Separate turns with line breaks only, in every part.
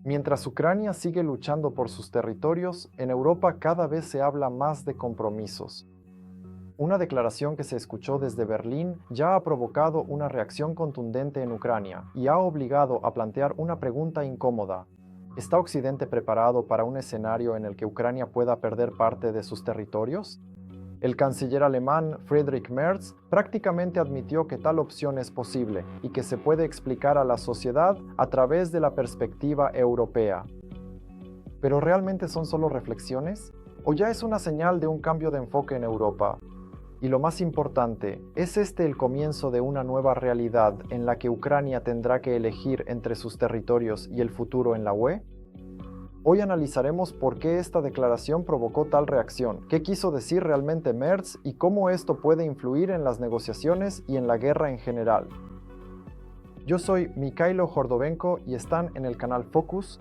Mientras Ucrania sigue luchando por sus territorios, en Europa cada vez se habla más de compromisos. Una declaración que se escuchó desde Berlín ya ha provocado una reacción contundente en Ucrania y ha obligado a plantear una pregunta incómoda. ¿Está Occidente preparado para un escenario en el que Ucrania pueda perder parte de sus territorios? El canciller alemán Friedrich Merz prácticamente admitió que tal opción es posible y que se puede explicar a la sociedad a través de la perspectiva europea. ¿Pero realmente son solo reflexiones? ¿O ya es una señal de un cambio de enfoque en Europa? Y lo más importante, ¿es este el comienzo de una nueva realidad en la que Ucrania tendrá que elegir entre sus territorios y el futuro en la UE? Hoy analizaremos por qué esta declaración provocó tal reacción, qué quiso decir realmente Merz y cómo esto puede influir en las negociaciones y en la guerra en general. Yo soy Mikhailo Jordovenko y están en el canal Focus.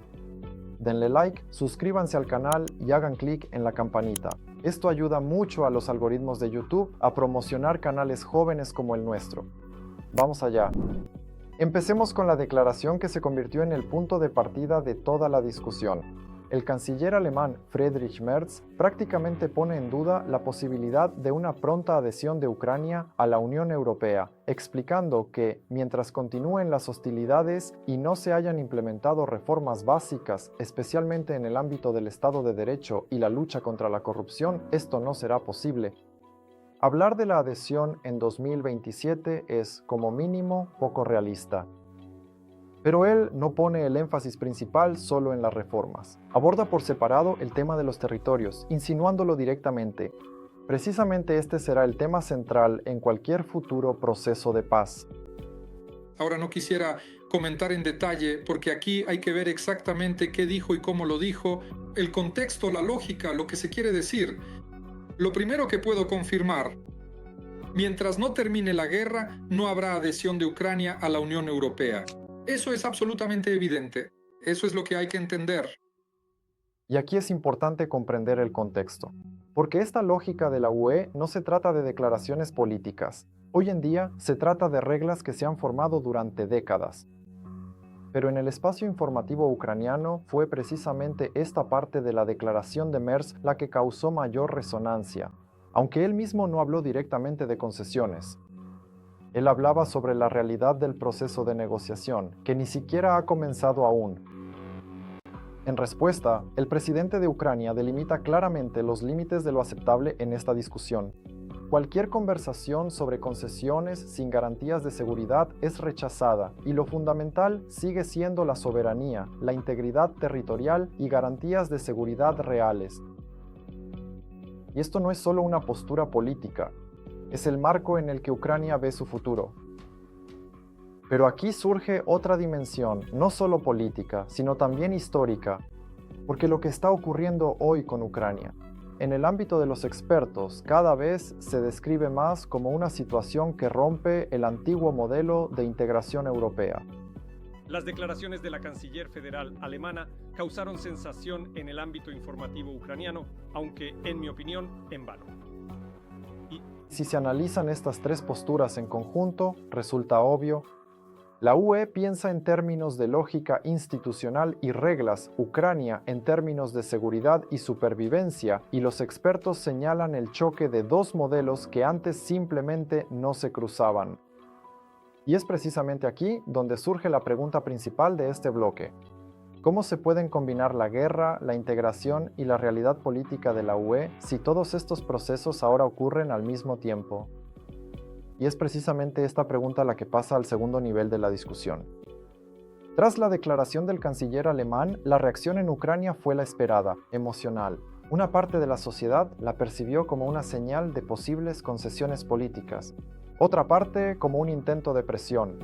Denle like, suscríbanse al canal y hagan clic en la campanita. Esto ayuda mucho a los algoritmos de YouTube a promocionar canales jóvenes como el nuestro. Vamos allá. Empecemos con la declaración que se convirtió en el punto de partida de toda la discusión. El canciller alemán Friedrich Merz prácticamente pone en duda la posibilidad de una pronta adhesión de Ucrania a la Unión Europea, explicando que, mientras continúen las hostilidades y no se hayan implementado reformas básicas, especialmente en el ámbito del Estado de Derecho y la lucha contra la corrupción, esto no será posible. Hablar de la adhesión en 2027 es, como mínimo, poco realista. Pero él no pone el énfasis principal solo en las reformas. Aborda por separado el tema de los territorios, insinuándolo directamente. Precisamente este será el tema central en cualquier futuro proceso de paz.
Ahora no quisiera comentar en detalle porque aquí hay que ver exactamente qué dijo y cómo lo dijo, el contexto, la lógica, lo que se quiere decir. Lo primero que puedo confirmar, mientras no termine la guerra, no habrá adhesión de Ucrania a la Unión Europea. Eso es absolutamente evidente. Eso es lo que hay que entender.
Y aquí es importante comprender el contexto, porque esta lógica de la UE no se trata de declaraciones políticas. Hoy en día se trata de reglas que se han formado durante décadas. Pero en el espacio informativo ucraniano fue precisamente esta parte de la declaración de Merz la que causó mayor resonancia, aunque él mismo no habló directamente de concesiones. Él hablaba sobre la realidad del proceso de negociación, que ni siquiera ha comenzado aún. En respuesta, el presidente de Ucrania delimita claramente los límites de lo aceptable en esta discusión. Cualquier conversación sobre concesiones sin garantías de seguridad es rechazada y lo fundamental sigue siendo la soberanía, la integridad territorial y garantías de seguridad reales. Y esto no es solo una postura política, es el marco en el que Ucrania ve su futuro. Pero aquí surge otra dimensión, no solo política, sino también histórica, porque lo que está ocurriendo hoy con Ucrania, en el ámbito de los expertos, cada vez se describe más como una situación que rompe el antiguo modelo de integración europea.
Las declaraciones de la canciller federal alemana causaron sensación en el ámbito informativo ucraniano, aunque, en mi opinión, en vano.
Si se analizan estas tres posturas en conjunto, resulta obvio. La UE piensa en términos de lógica institucional y reglas, Ucrania en términos de seguridad y supervivencia, y los expertos señalan el choque de dos modelos que antes simplemente no se cruzaban. Y es precisamente aquí donde surge la pregunta principal de este bloque. ¿Cómo se pueden combinar la guerra, la integración y la realidad política de la UE si todos estos procesos ahora ocurren al mismo tiempo? Y es precisamente esta pregunta la que pasa al segundo nivel de la discusión. Tras la declaración del canciller alemán, la reacción en Ucrania fue la esperada, emocional. Una parte de la sociedad la percibió como una señal de posibles concesiones políticas, otra parte como un intento de presión.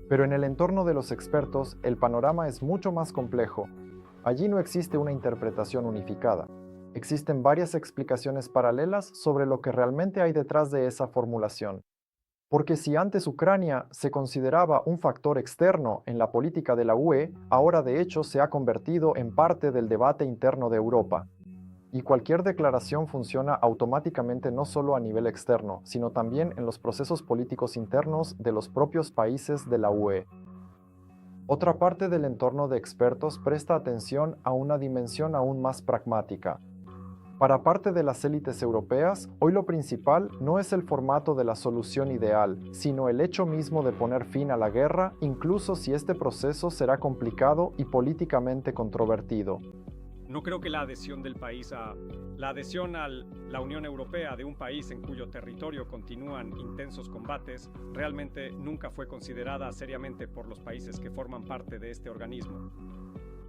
Pero en el entorno de los expertos, el panorama es mucho más complejo. Allí no existe una interpretación unificada. Existen varias explicaciones paralelas sobre lo que realmente hay detrás de esa formulación. Porque si antes Ucrania se consideraba un factor externo en la política de la UE, ahora de hecho se ha convertido en parte del debate interno de Europa. Y cualquier declaración funciona automáticamente no solo a nivel externo, sino también en los procesos políticos internos de los propios países de la UE. Otra parte del entorno de expertos presta atención a una dimensión aún más pragmática. Para parte de las élites europeas, hoy lo principal no es el formato de la solución ideal, sino el hecho mismo de poner fin a la guerra, incluso si este proceso será complicado y políticamente controvertido.
No creo que la adhesión del país a la Unión Europea de un país en cuyo territorio continúan intensos combates realmente nunca fue considerada seriamente por los países que forman parte de este organismo.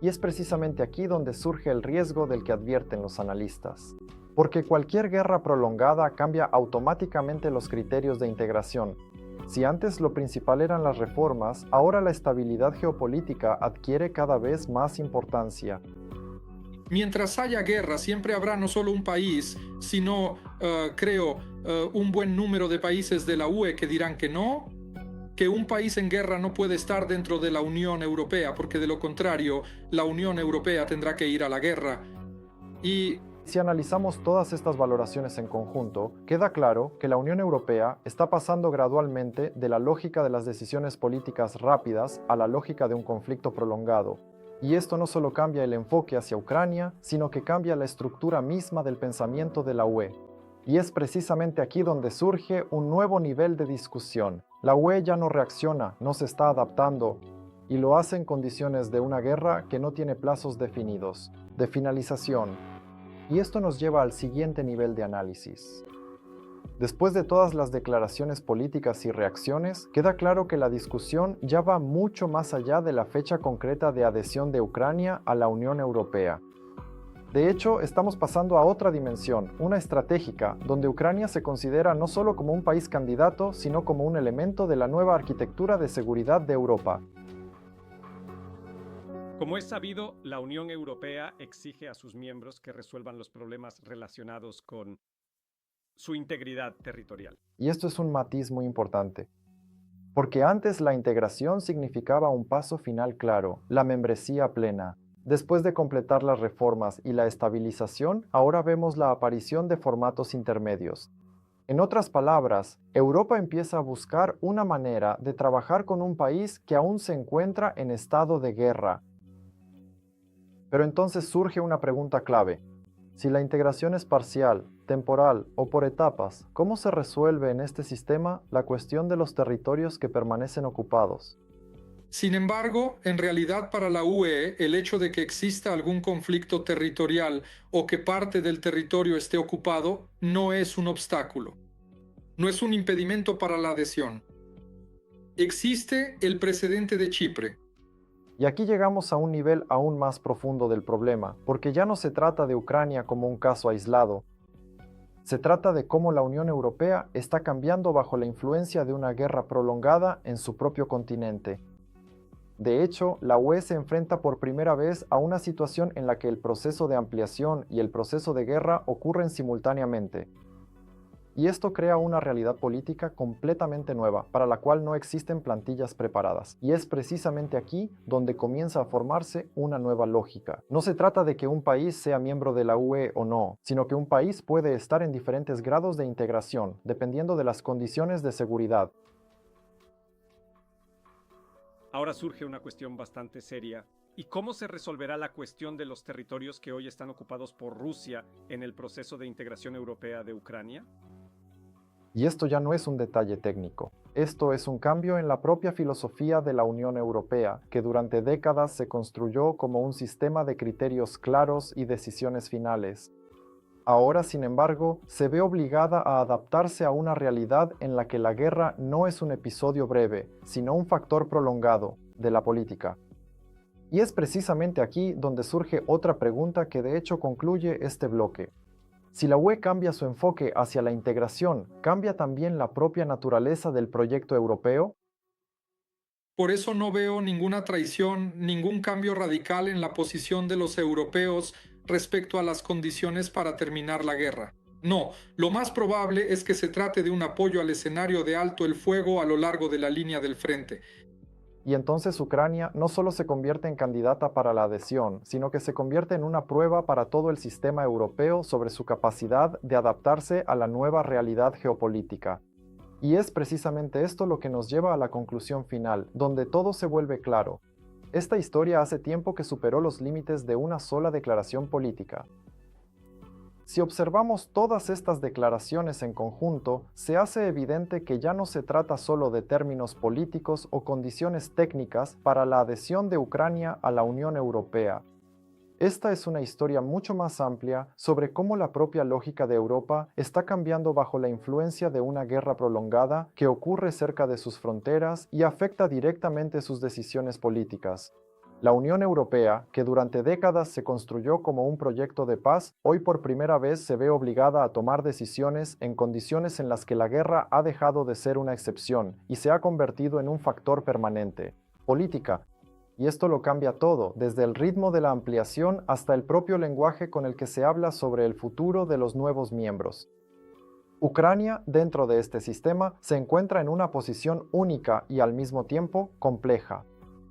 Y es precisamente aquí donde surge el riesgo del que advierten los analistas. Porque cualquier guerra prolongada cambia automáticamente los criterios de integración. Si antes lo principal eran las reformas, ahora la estabilidad geopolítica adquiere cada vez más importancia.
Mientras haya guerra, siempre habrá no solo un país, sino, un buen número de países de la UE que dirán que no, que un país en guerra no puede estar dentro de la Unión Europea, porque de lo contrario, la Unión Europea tendrá que ir a la guerra. Y
si analizamos todas estas valoraciones en conjunto, queda claro que la Unión Europea está pasando gradualmente de la lógica de las decisiones políticas rápidas a la lógica de un conflicto prolongado. Y esto no solo cambia el enfoque hacia Ucrania, sino que cambia la estructura misma del pensamiento de la UE. Y es precisamente aquí donde surge un nuevo nivel de discusión. La UE ya no reacciona, no se está adaptando, y lo hace en condiciones de una guerra que no tiene plazos definidos, de finalización. Y esto nos lleva al siguiente nivel de análisis. Después de todas las declaraciones políticas y reacciones, queda claro que la discusión ya va mucho más allá de la fecha concreta de adhesión de Ucrania a la Unión Europea. De hecho, estamos pasando a otra dimensión, una estratégica, donde Ucrania se considera no solo como un país candidato, sino como un elemento de la nueva arquitectura de seguridad de Europa.
Como es sabido, la Unión Europea exige a sus miembros que resuelvan los problemas relacionados con su integridad territorial.
Y esto es un matiz muy importante. Porque antes la integración significaba un paso final claro, la membresía plena. Después de completar las reformas y la estabilización, ahora vemos la aparición de formatos intermedios. En otras palabras, Europa empieza a buscar una manera de trabajar con un país que aún se encuentra en estado de guerra. Pero entonces surge una pregunta clave. Si la integración es parcial, temporal o por etapas, ¿cómo se resuelve en este sistema la cuestión de los territorios que permanecen ocupados?
sin embargo, en realidad para la UE, el hecho de que exista algún conflicto territorial o que parte del territorio esté ocupado no es un obstáculo, no es un impedimento para la adhesión. Existe el precedente de Chipre.
Y aquí llegamos a un nivel aún más profundo del problema, porque ya no se trata de Ucrania como un caso aislado. Se trata de cómo la Unión Europea está cambiando bajo la influencia de una guerra prolongada en su propio continente. De hecho, la UE se enfrenta por primera vez a una situación en la que el proceso de ampliación y el proceso de guerra ocurren simultáneamente. Y esto crea una realidad política completamente nueva, para la cual no existen plantillas preparadas. Y es precisamente aquí donde comienza a formarse una nueva lógica. No se trata de que un país sea miembro de la UE o no, sino que un país puede estar en diferentes grados de integración, dependiendo de las condiciones de seguridad.
Ahora surge una cuestión bastante seria. ¿Y cómo se resolverá la cuestión de los territorios que hoy están ocupados por Rusia en el proceso de integración europea de Ucrania?
Y esto ya no es un detalle técnico. Esto es un cambio en la propia filosofía de la Unión Europea, que durante décadas se construyó como un sistema de criterios claros y decisiones finales. Ahora, sin embargo, se ve obligada a adaptarse a una realidad en la que la guerra no es un episodio breve, sino un factor prolongado de la política. Y es precisamente aquí donde surge otra pregunta que de hecho concluye este bloque. Si la UE cambia su enfoque hacia la integración, ¿cambia también la propia naturaleza del proyecto europeo?
Por eso no veo ninguna traición, ningún cambio radical en la posición de los europeos respecto a las condiciones para terminar la guerra. No, lo más probable es que se trate de un apoyo al escenario de alto el fuego a lo largo de la línea del frente.
Y entonces Ucrania no solo se convierte en candidata para la adhesión, sino que se convierte en una prueba para todo el sistema europeo sobre su capacidad de adaptarse a la nueva realidad geopolítica. Y es precisamente esto lo que nos lleva a la conclusión final, donde todo se vuelve claro. Esta historia hace tiempo que superó los límites de una sola declaración política. Si observamos todas estas declaraciones en conjunto, se hace evidente que ya no se trata solo de términos políticos o condiciones técnicas para la adhesión de Ucrania a la Unión Europea. Esta es una historia mucho más amplia sobre cómo la propia lógica de Europa está cambiando bajo la influencia de una guerra prolongada que ocurre cerca de sus fronteras y afecta directamente sus decisiones políticas. La Unión Europea, que durante décadas se construyó como un proyecto de paz, hoy por primera vez se ve obligada a tomar decisiones en condiciones en las que la guerra ha dejado de ser una excepción y se ha convertido en un factor permanente. Política. Y esto lo cambia todo, desde el ritmo de la ampliación hasta el propio lenguaje con el que se habla sobre el futuro de los nuevos miembros. Ucrania, dentro de este sistema, se encuentra en una posición única y al mismo tiempo compleja.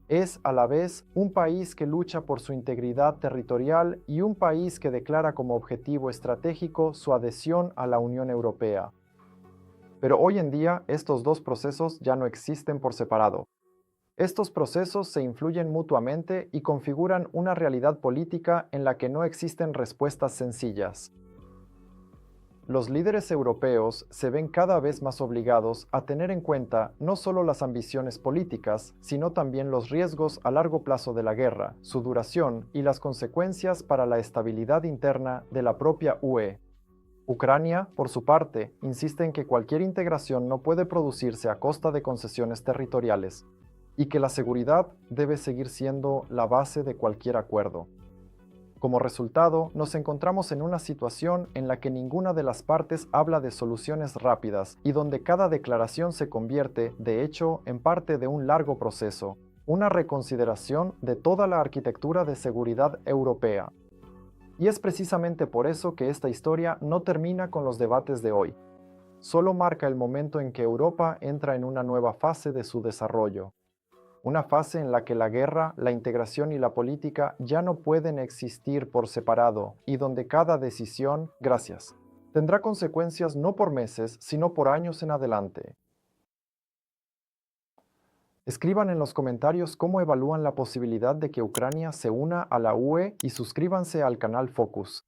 Es a la vez un país que lucha por su integridad territorial y un país que declara como objetivo estratégico su adhesión a la Unión Europea. Pero hoy en día estos dos procesos ya no existen por separado. Estos procesos se influyen mutuamente y configuran una realidad política en la que no existen respuestas sencillas. Los líderes europeos se ven cada vez más obligados a tener en cuenta no solo las ambiciones políticas, sino también los riesgos a largo plazo de la guerra, su duración y las consecuencias para la estabilidad interna de la propia UE. Ucrania, por su parte, insiste en que cualquier integración no puede producirse a costa de concesiones territoriales, y que la seguridad debe seguir siendo la base de cualquier acuerdo. Como resultado, nos encontramos en una situación en la que ninguna de las partes habla de soluciones rápidas y donde cada declaración se convierte, de hecho, en parte de un largo proceso, una reconsideración de toda la arquitectura de seguridad europea. Y es precisamente por eso que esta historia no termina con los debates de hoy. Solo marca el momento en que Europa entra en una nueva fase de su desarrollo. Una fase en la que la guerra, la integración y la política ya no pueden existir por separado y donde cada decisión, tendrá consecuencias no por meses, sino por años en adelante. Escriban en los comentarios cómo evalúan la posibilidad de que Ucrania se una a la UE y suscríbanse al canal Focus.